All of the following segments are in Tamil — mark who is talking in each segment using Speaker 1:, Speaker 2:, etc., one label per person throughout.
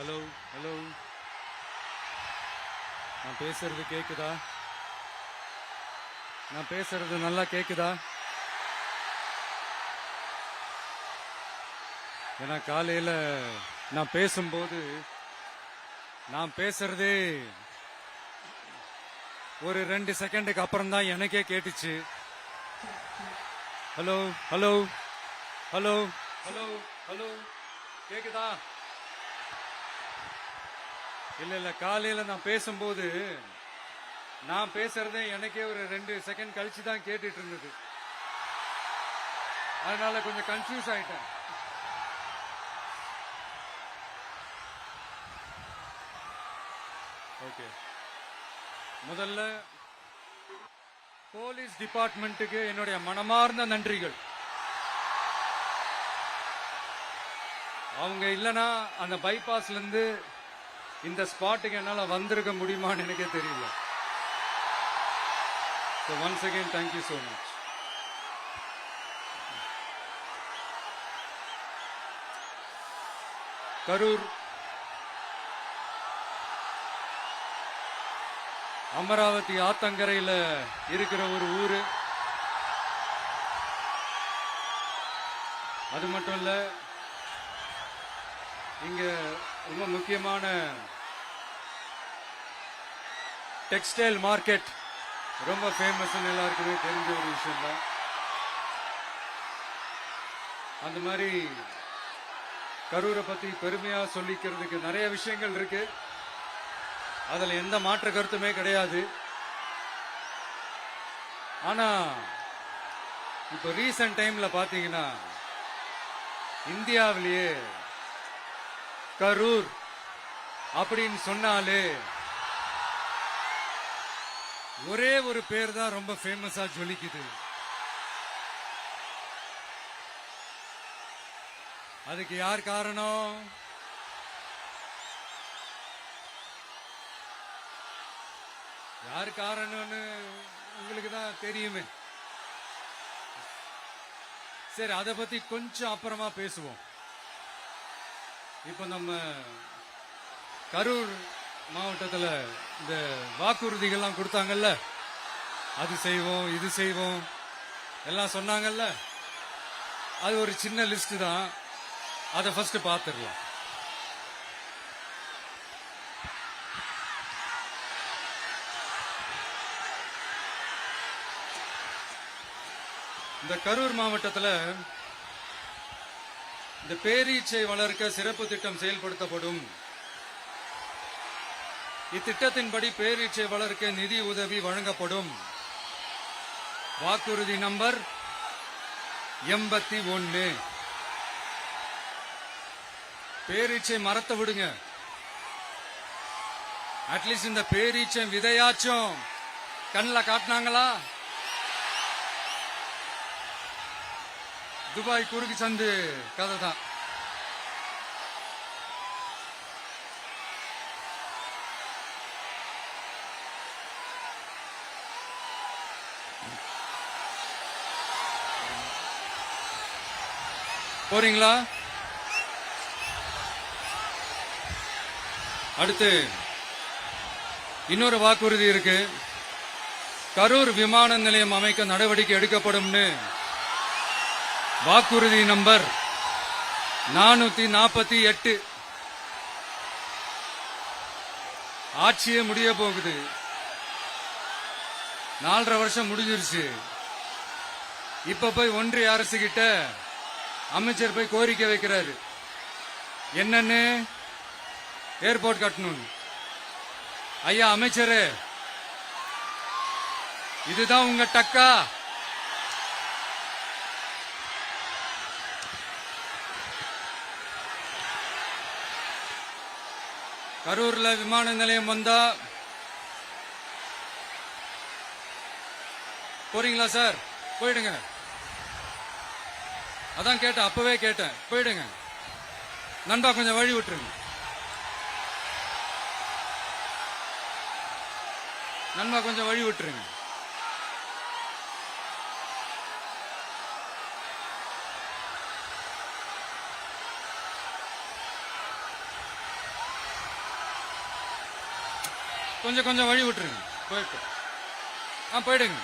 Speaker 1: ஹலோ ஹலோ, நான் பேசுறது கேக்குதா? நான் பேசுறது நல்லா கேக்குதா? ஏன்னா காலையில நான் பேசும்போது நான் பேசுறதே ஒரு 2 செகண்டுக்கு அப்புறம் தான் எனக்கே கேட்டுச்சு. Hello hello hello hello hello, கேக்குதா? இல்ல இல்ல, காலையில நான் பேசும்போது நான் பேசுறதே எனக்கே ஒரு 2 செகண்ட் கழிச்சு தான் கேட்டுட்டு இருந்தது. அதனால கொஞ்சம் கன்ஃபியூஸ் ஆயிட்டேன். ஓகே, முதல்ல போலீஸ் டிபார்ட்மெண்ட்டுக்கு என்னுடைய மனமார்ந்த நன்றிகள். அவங்க இல்லனா அந்த பைபாஸ்ல இருந்து இந்த ஸ்பாட்டுக்கு என்னால வந்திருக்க முடியுமான்னு எனக்கே தெரியல. So once again, thank you so much. Karur Amaravathi ஆத்தங்கரையில் இருக்கிற ஒரு ஊரு. அது மட்டும் இல்ல, இங்க ரொம்ப முக்கியமான டெக்ஸ்டைல் மார்க்கெட் ரொம்ப ஃபேமஸ், எல்லாருக்குமே தெரிஞ்ச ஒரு விஷயம் தான். அந்த மாதிரி கரூரை பத்தி பெருமையா சொல்லிக்கிறதுக்கு நிறைய விஷயங்கள் இருக்கு. அதுல எந்த மாற்ற கருத்துமே கிடையாது. ஆனா இப்ப ரீசன்ட் டைம்ல பாத்தீங்கன்னா இந்தியாவிலேயே கரூர் அப்படின்னு சொன்னாலே ஒரே ஒரு பேர் தான் ரொம்ப ஃபேமஸா ஜொலிக்குது. அதுக்கு யார் காரணம்? யார் காரணம்னு உங்களுக்கு தான் தெரியுமே. சரி, அதை பத்தி கொஞ்சம் அப்புறமா பேசுவோம். இப்ப நம்ம கரூர் மாவட்டத்தில் இந்த வாக்குறுதிகள்லாம் கொடுத்தாங்கல்ல, அது செய்வோம் இது செய்வோம் எல்லாம் சொன்னாங்கல்ல, அது ஒரு சின்ன லிஸ்ட் தான். அதை ஃபர்ஸ்ட் பார்த்துடலாம். இந்த கரூர் மாவட்டத்தில் இந்த பேரீச்சை வளர்க்க சிறப்பு திட்டம் செயல்படுத்தப்படும். இத்திட்டத்தின்படி பேரீச்சை வளர்க்க நிதி உதவி வழங்கப்படும். வாக்குறுதி நம்பர் 81. பேரீச்சை மரத்தை விடுங்க, அட்லீஸ்ட் இந்த பேரீச்சை விதையாச்சும் கண்ணில் காட்டினாங்களா? துபாய் குறுக்கு சந்து கதை தான். போறீங்களா? அடுத்து இன்னொரு வாக்குறுதி இருக்கு. கரூர் விமான நிலையம் அமைக்க நடவடிக்கை எடுக்கப்படும்னு வாக்குறுதி நம்பர் 448. ஆட்சியே முடிய போகுது. 4.5 வருஷம் முடிஞ்சிருச்சு. இப்ப போய் ஒன்றிய அரசு கிட்ட அமைச்சர் போய் கோரிக்கை வைக்கிறாரு. என்னன்னு? ஏர்போர்ட் கட்டணும். ஐயா அமைச்சரே, இதுதான் உங்க டக்கா? கரூர்ல விமான நிலையம் வந்தா போறீங்களா சார்? போயிடுங்க. அதான் கேட்டேன், அப்பவே கேட்டேன், போயிடுங்க. நண்பா கொஞ்சம் வழி விட்டுருங்க. நண்பா கொஞ்சம் வழி விட்டுருங்க. கொஞ்சம் கொஞ்சம் வழி விட்டுருங்க. போயிட்டு போயிடுங்க.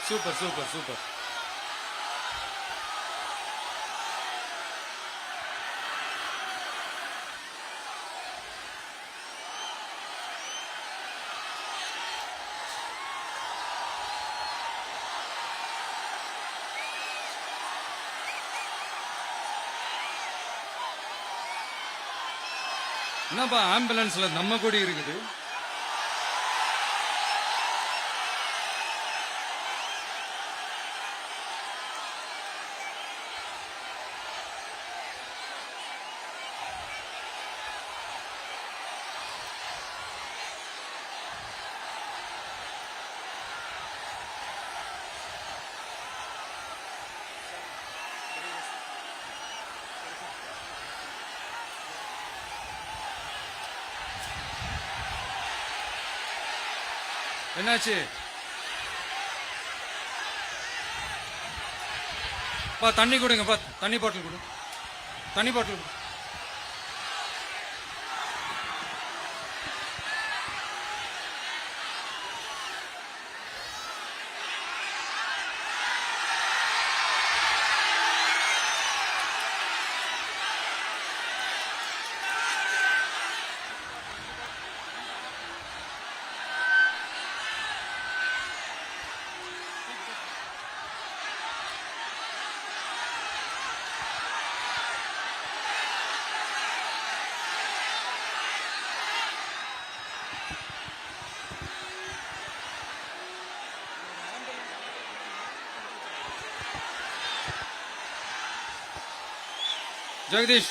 Speaker 1: Super super super. என்னப்பா ஆம்புலன்ஸ்ல நம்ம கொடி இருக்குது? என்னாச்சு? தண்ணி கொடுங்க. தண்ணி பாட்டில் கொடு. தண்ணி பாட்டில் கொடு. ஜெகதீஷ்,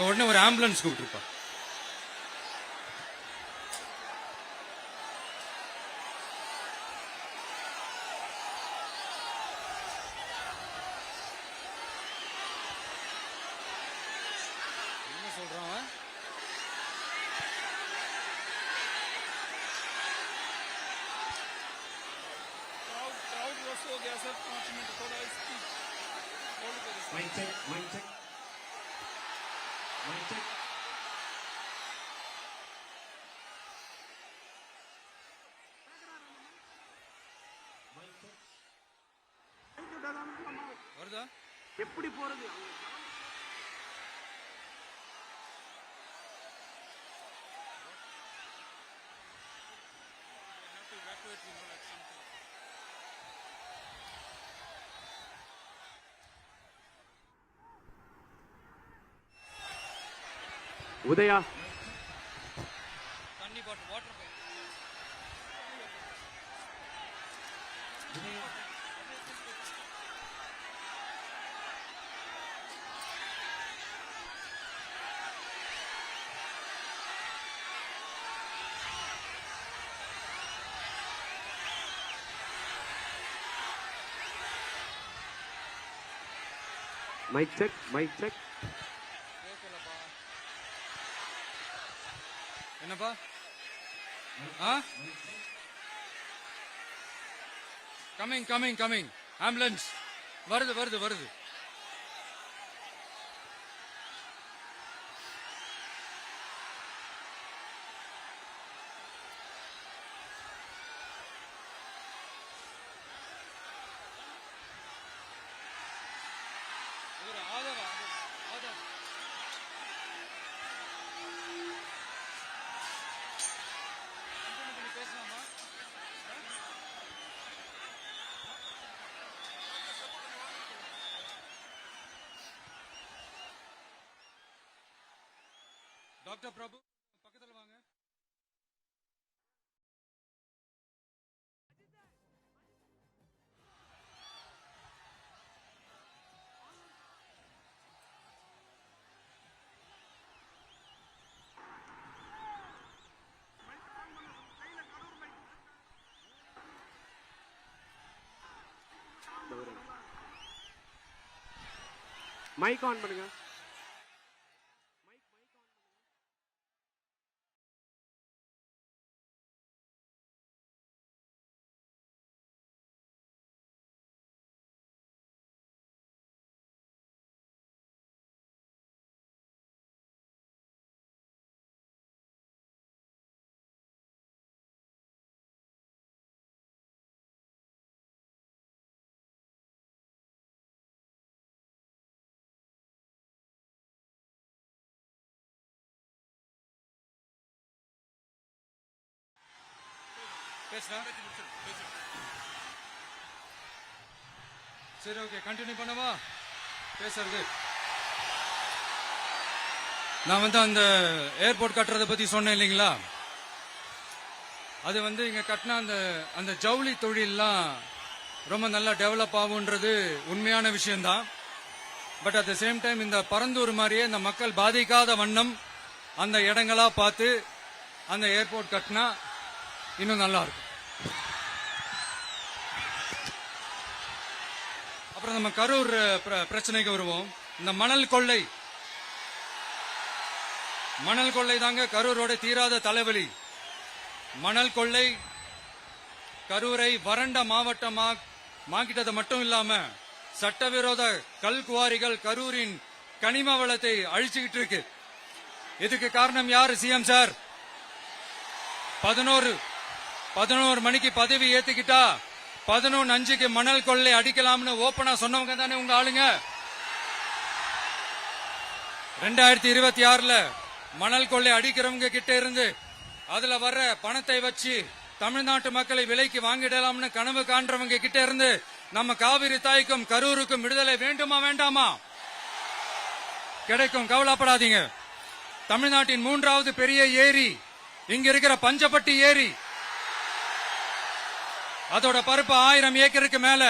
Speaker 1: உடனே ஒரு ஆம்புலன்ஸ் கூப்பிட்டுருப்பா. என்ன சொல்றான்?
Speaker 2: हो गया सर, 5 मिनट थोड़ा इसकी होल्ड करें। Mic check, mic check, mic check.
Speaker 1: வருதா?
Speaker 2: எப்படி போறது? உதயா,
Speaker 1: தண்ணி bottle, water
Speaker 2: mic check, mic check.
Speaker 1: என்னப்பா? Coming coming coming. ஆம்புலன்ஸ் வருது வருது வருது. டாக்டர் பிரபு பக்கத்துல வாங்க.
Speaker 2: மைக் ஆன் பண்ணுங்க.
Speaker 1: பேசுறேன். சரி, ஓகே, கண்டினியூ பண்ணவா பேசுறது? நான் அந்த ஏர்போர்ட் கட்டுறதை பத்தி சொன்னேன் இல்லைங்களா? அது இங்க கட்டின அந்த ஜவுளி தொழில்லாம் ரொம்ப நல்லா டெவலப் ஆகுன்றது உண்மையான விஷயம்தான். But at the same time இந்த பரந்தூர் மாதிரியே இந்த மக்கள் பாதிக்காத வண்ணம் அந்த இடங்களா பார்த்து அந்த ஏர்போர்ட் கட்டினா இன்னும் நல்லா இருக்கும். அப்புறம் நம்ம கரூர் பிரச்சனைக்கு வருவோம். இந்த மணல் கொள்ளை தாங்க கரூரோட தீராத தலைவலி. மணல் கொள்ளை கரூரை வறண்ட மாவட்டமாக்கிட்டது மட்டும் இல்லாம சட்டவிரோத கல் குவாரிகள் கரூரின் கனிம வளத்தை அழிச்சுக்கிட்டு இருக்கு. இதுக்கு காரணம் யாரு? சிஎம் சார் 11 மணிக்கு பதவி ஏத்துக்கிட்டா 11:05 மணல் கொள்ளை அடிக்கலாம்னு ஓபனா சொன்னவங்க தானே உங்க ஆளுங்க. 2026 மணல் கொள்ளை அடிக்கிறவங்க கிட்ட இருந்து அதுல வர்ற பணத்தை வச்சு தமிழ்நாட்டு மக்களை விலைக்கு வாங்கிடலாம்னு கனவு காண்றவங்க கிட்ட இருந்து நம்ம காவிரி தாய்க்கும் கரூருக்கும் விடுதலை வேண்டுமா வேண்டாமா? கிடைக்கும், கவலைப்படாதீங்க. தமிழ்நாட்டின் 3வது பெரிய ஏரி இங்க இருக்கிற பஞ்சப்பட்டி ஏரி. அதோட பரப்பு 1000 ஏக்கருக்கு மேல.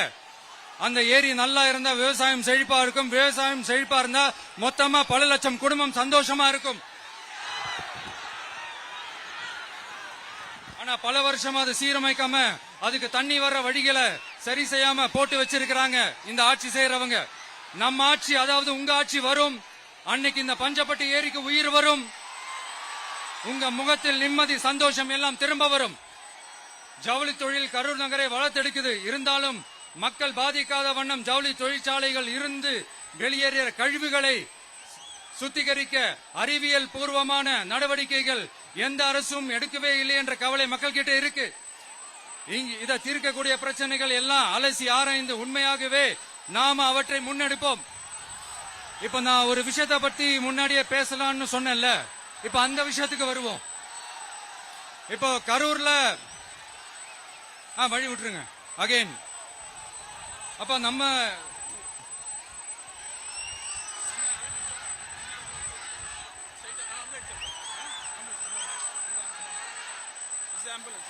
Speaker 1: அந்த ஏரி நல்லா இருந்தா விவசாயம் செழிப்பா இருக்கும். விவசாயம் செழிப்பா இருந்தா மொத்தமா பல லட்சம் குடும்பம் சந்தோஷமா இருக்கும். ஆனா பல வருஷமா அது சீரமைக்காம அதுக்கு தண்ணி வர்ற வழிகளை சரி செய்யாம போட்டு வச்சிருக்கிறாங்க இந்த ஆட்சி செய்யறவங்க. நம்ம ஆட்சி, அதாவது உங்க ஆட்சி வரும் அன்னைக்கு இந்த பஞ்சப்பட்டி ஏரிக்கு உயிர் வரும். உங்க முகத்தில் நிம்மதி, சந்தோஷம் எல்லாம் திரும்ப வரும். ஜவுளி தொழில் கரூர் நகரை வளர்த்தெடுக்குது. இருந்தாலும் மக்கள் பாதிக்காத வண்ணம் ஜவுளி தொழிற்சாலைகள் இருந்து வெளியேறிய கழிவுகளை சுத்திகரிக்க அறிவியல் பூர்வமான நடவடிக்கைகள் எந்த அரசும் எடுக்கவே இல்லை என்ற கவலை மக்கள் கிட்ட இருக்கு. இதை தீர்க்கக்கூடிய பிரச்சனைகள் எல்லாம் அலசி ஆராய்ந்து உண்மையாகவே நாம அவற்றை முன்னெடுப்போம். இப்ப நான் ஒரு விஷயத்தை பத்தி முன்னாடியே பேசலாம்னு சொன்னேன்ல, இப்ப அந்த விஷயத்துக்கு வருவோம். இப்போ கரூர்ல வழி விட்டுருங்க அகைன். அப்ப நம்ம
Speaker 2: ambulance.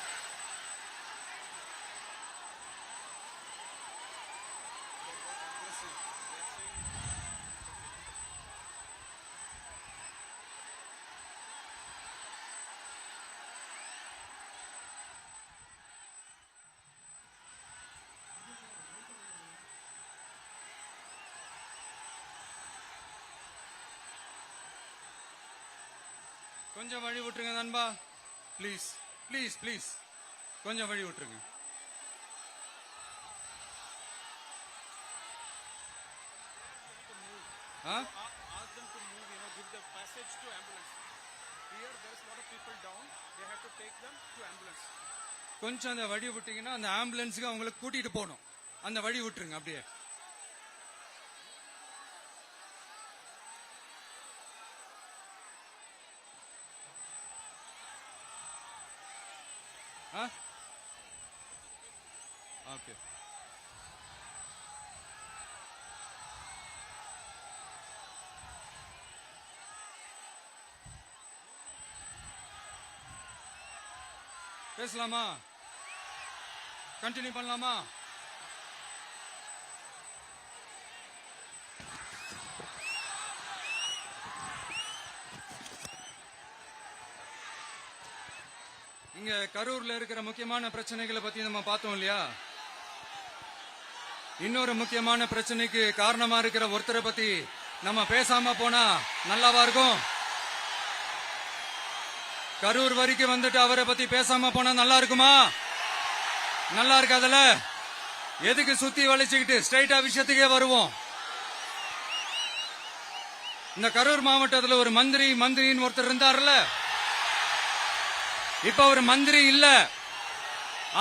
Speaker 1: கொஞ்சம் வழி விட்டுருங்க நண்பா, ப்ளீஸ் ப்ளீஸ் ப்ளீஸ், கொஞ்சம் வழி விட்டுருங்க.
Speaker 2: Ask them to move, give the passage to ambulance. Here there is a lot of people down. They have to take them to ambulance.
Speaker 1: கொஞ்சம் அந்த வழி விட்டீங்கன்னா அந்த ஆம்புலன்ஸுக்கு அவங்களை கூட்டிட்டு போகணும். அந்த வழி விட்டுருங்க அப்படியே. ஓகே. பேசலாமா? கண்டினியூ பண்ணலாமா? இங்க கரூர்ல இருக்கிற முக்கியமான பிரச்சனைகளை பத்தி நம்ம பார்த்தோம் இல்லையா? இன்னொரு முக்கியமான பிரச்சனைக்கு காரணமா இருக்கிற ஒருத்தரை பத்தி நம்ம பேசாம போனா நல்லாவா இருக்கும்? கரூர் வரைக்கும் வந்துட்டு அவரை பத்தி பேசாம போனா நல்லா இருக்குமா? நல்லா இருக்காதுல? எதுக்கு சுத்தி வளைச்சுக்கிட்டு ஸ்ட்ரைட்டா விஷயத்துக்கே வருவோம். இந்த கரூர் மாவட்டத்துல ஒரு மந்திரின்னு ஒருத்தர் இருந்தார்ல, இப்ப ஒரு மந்திரி இல்ல,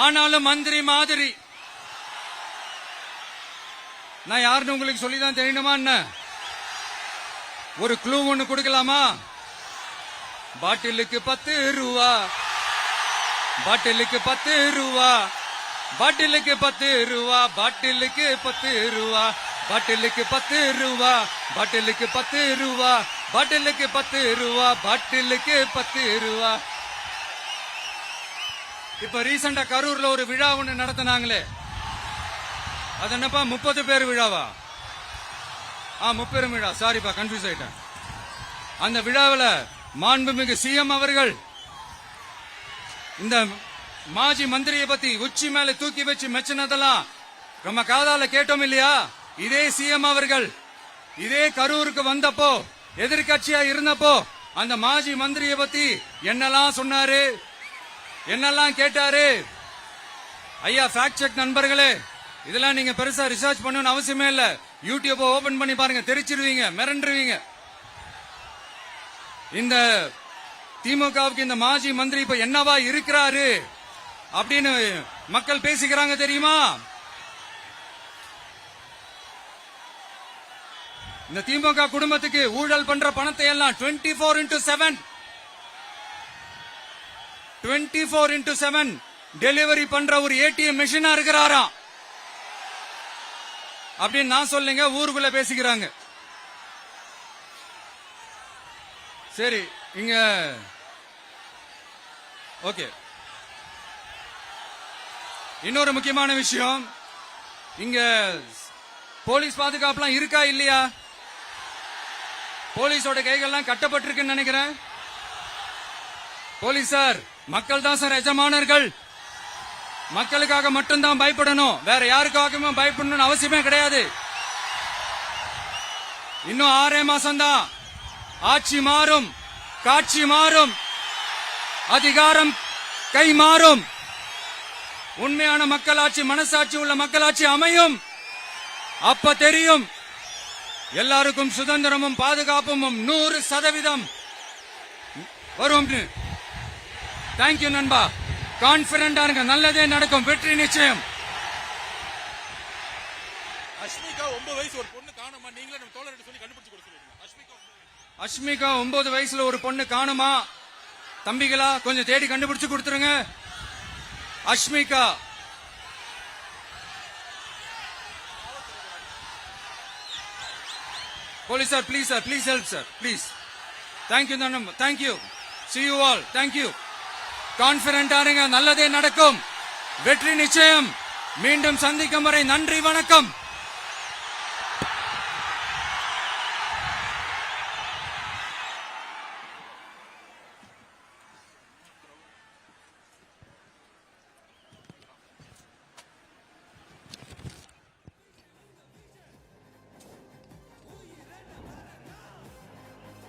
Speaker 1: ஆனாலும் மந்திரி மாதிரி. நான் யாருன்னு உங்களுக்கு சொல்லிதான் தெரியணுமா என்ன? ஒரு க்ளூ ஒண்ணு கொடுக்கலாமா? பாட்டிலுக்கு 10 ரூபா, பாட்டிலுக்கு 10 ரூபா, பாட்டிலுக்கு 10 ரூபா, பாட்டிலுக்கு 10 ரூபா, பாட்டிலுக்கு 10 ரூபா, பாட்டிலுக்கு 10 ரூபா, பாட்டிலுக்கு 10 ரூபா, பாட்டிலுக்கு 10 ரூபா. இப்ப ரீசெண்டா கரூர்ல ஒரு விழா ஒண்ணு நடத்தினாங்களே, அது என்னப்பா 30 பேர் விழாவா? 30 விழா, சாரிப்பா கன்ஃபியூஸ் ஆயிட்டேன். அந்த விழாவில் மாண்புமிகு சிஎம் அவர்கள் இந்த மாஜி மந்திரியை பத்தி உச்சி மேல தூக்கி வச்சு மெச்சினதெல்லாம் நம்ம காதால கேட்டோம் இல்லையா? இதே சிஎம் அவர்கள் இதே கரூருக்கு வந்தப்போ, எதிர்கட்சியா இருந்தப்போ, அந்த மாஜி மந்திரியை பத்தி என்னெல்லாம் சொன்னாரு, என்னெல்லாம் கேட்டாரு. ஐயா ஃபேக்ட் செக் நண்பர்களே, இதெல்லாம் நீங்க பெருசா ரிசர்ச் பண்ணணும்னு அவசியமே இல்ல. யூடியூப் ஓபன் பண்ணி பாருங்க, தெரிச்சிருவீங்க, மிரண்டுருவீங்க. இந்த திமுகவுக்கு இந்த மாஜி மந்திரி இப்ப என்னவா இருக்கிறாரு அப்படின்னு மக்கள் பேசிக்கிறாங்க தெரியுமா? இந்த திமுக குடும்பத்துக்கு ஊழல் பண்ற பணத்தை எல்லாம் 24x7 டெலிவரி பண்ற ஒரு ஏடிஎம் மெஷினா இருக்கிறாராம் அப்படின்னு நான் சொல்லுங்க, ஊருக்குள்ள பேசிக்கிறாங்க. சரி, இங்க ஓகே. இன்னொரு முக்கியமான விஷயம், இங்க போலீஸ் பாதுகாப்புலாம் இருக்கா இல்லையா? போலீஸோட கைகள்லாம் கட்டப்பட்டிருக்குன்னு நினைக்கிறேன். போலீசார் மக்கள் தான் சார் எஜமானர்கள். மக்களுக்காக மட்டும்தான் பயப்படணும், வேற யாருக்காகவும் பயப்படணும்னு அவசியமே கிடையாது. இன்னும் 6 மாசம்தான். ஆட்சி மாறும், காட்சி மாறும், அதிகாரம் கை மாறும். உண்மையான மக்களாட்சி, மனசாட்சி உள்ள மக்களாட்சி அமையும். அப்ப தெரியும் எல்லாருக்கும் சுதந்திரமும் பாதுகாப்பும் 100% வரும். தேங்க்யூ நண்பா. கான்பிடண்டா இருங்க, நல்லதே நடக்கும், வெற்றி நிச்சயம்.
Speaker 2: அஷ்மிகா 9 வயசு ஒரு பொண்ணு காணுமா, நீங்களே நம்ம தோழர்கிட்ட சொல்லி கண்டுபிடிச்சு கொடுக்க சொல்லுங்க.
Speaker 1: அஷ்மிகா 9 வயசுல ஒரு பொண்ணு காணுமா? தம்பிகளா கொஞ்சம் தேடி கண்டுபிடிச்சு கொடுத்துருங்க. Ashmika police sir, please sir, please help sir, please. Thank you நண்பா, thank you. See you all, thank you. கான்பிடண்டா இருங்க, நல்லதே நடக்கும், வெற்றி நிச்சயம். மீண்டும் சந்திக்கும் வரை நன்றி, வணக்கம்.